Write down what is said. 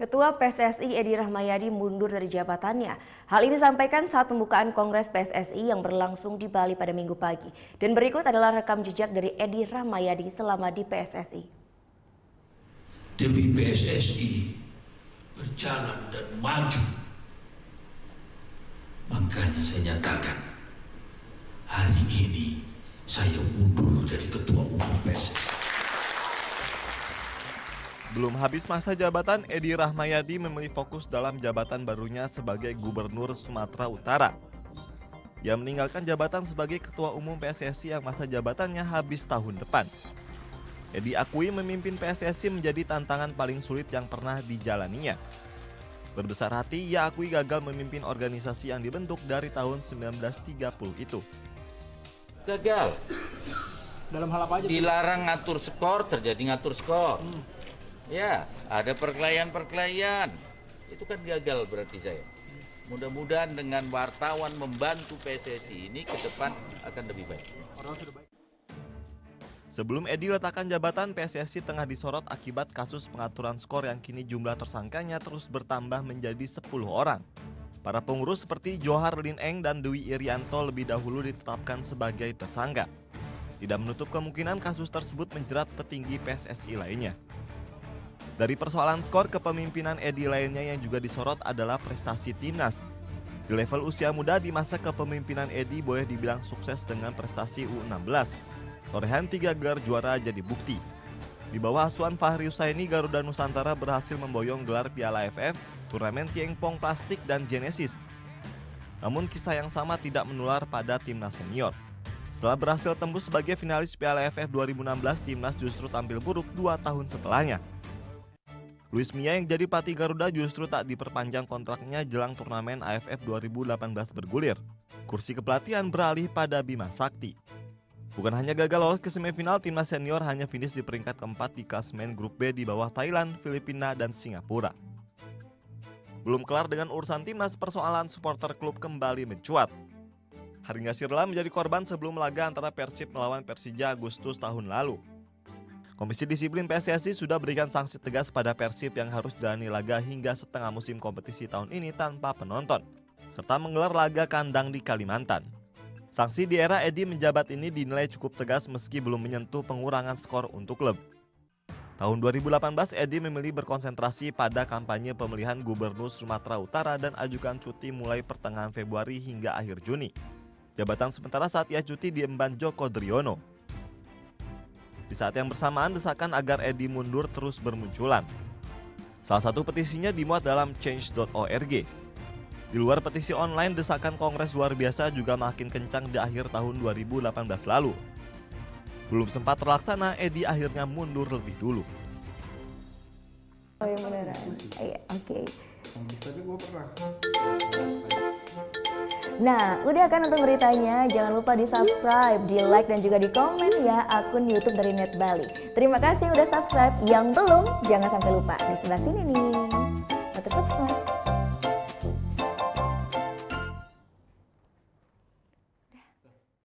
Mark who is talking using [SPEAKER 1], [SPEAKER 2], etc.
[SPEAKER 1] Ketua PSSI Edi Rahmayadi mundur dari jabatannya. Hal ini disampaikan saat pembukaan Kongres PSSI yang berlangsung di Bali pada Minggu pagi. Dan berikut adalah rekam jejak dari Edi Rahmayadi selama di PSSI.
[SPEAKER 2] Demi PSSI berjalan dan maju, makanya saya nyatakan hari ini saya mundur dari Ketua Umum PSSI.
[SPEAKER 3] Belum habis masa jabatan, Edi Rahmayadi memilih fokus dalam jabatan barunya sebagai Gubernur Sumatera Utara. Ia meninggalkan jabatan sebagai Ketua Umum PSSI yang masa jabatannya habis tahun depan. Edi akui memimpin PSSI menjadi tantangan paling sulit yang pernah dijalaninya. Berbesar hati, ia akui gagal memimpin organisasi yang dibentuk dari tahun 1930 itu.
[SPEAKER 4] Gagal.
[SPEAKER 5] Dalam hal apa aja?
[SPEAKER 4] Dilarang ngatur skor, terjadi ngatur skor. Ya, ada perkelahian. Itu kan gagal berarti saya. Mudah-mudahan dengan wartawan membantu PSSI ini ke depan akan lebih baik.
[SPEAKER 3] Sebelum Edi letakkan jabatan, PSSI tengah disorot akibat kasus pengaturan skor yang kini jumlah tersangkanya terus bertambah menjadi 10 orang. Para pengurus seperti Johar Lin Eng dan Dwi Irianto lebih dahulu ditetapkan sebagai tersangka. Tidak menutup kemungkinan kasus tersebut menjerat petinggi PSSI lainnya. Dari persoalan skor, kepemimpinan Edi lainnya yang juga disorot adalah prestasi timnas. Di level usia muda di masa kepemimpinan Edi boleh dibilang sukses dengan prestasi U16. Torehan 3 gelar juara jadi bukti. Di bawah asuhan Fahri Husaini, Garuda Nusantara berhasil memboyong gelar Piala AFF, turnamen tiengpong plastik, dan Genesis. Namun kisah yang sama tidak menular pada timnas senior. Setelah berhasil tembus sebagai finalis Piala AFF 2016, timnas justru tampil buruk 2 tahun setelahnya. Luis Mia yang jadi pelatih Garuda justru tak diperpanjang kontraknya jelang turnamen AFF 2018 bergulir. Kursi kepelatihan beralih pada Bima Sakti. Bukan hanya gagal lolos ke semifinal, timnas senior hanya finish di peringkat keempat di klasemen grup B di bawah Thailand, Filipina, dan Singapura. Belum kelar dengan urusan timnas, persoalan supporter klub kembali mencuat. Haringa Sirla menjadi korban sebelum laga antara Persib melawan Persija Agustus tahun lalu. Komisi Disiplin PSSI sudah berikan sanksi tegas pada Persib yang harus jalani laga hingga setengah musim kompetisi tahun ini tanpa penonton, serta menggelar laga kandang di Kalimantan. Sanksi di era Edi menjabat ini dinilai cukup tegas meski belum menyentuh pengurangan skor untuk klub. Tahun 2018, Edi memilih berkonsentrasi pada kampanye pemilihan Gubernur Sumatera Utara dan ajukan cuti mulai pertengahan Februari hingga akhir Juni. Jabatan sementara saat ia cuti diemban Joko Driono. Di saat yang bersamaan, desakan agar Edi mundur terus bermunculan. Salah satu petisinya dimuat dalam change.org. Di luar petisi online, desakan Kongres luar biasa juga makin kencang di akhir tahun 2018 lalu. Belum sempat terlaksana, Edi akhirnya mundur lebih dulu.
[SPEAKER 1] Oh yang beneran? Iya, oke.
[SPEAKER 5] Tapi gue pernah.
[SPEAKER 1] Nah, udah kan nonton beritanya? Jangan lupa di subscribe, di like, dan juga di komen ya akun YouTube dari Net Bali. Terima kasih udah subscribe. Yang belum, jangan sampai lupa. Di sebelah sini nih. Notif subscribe.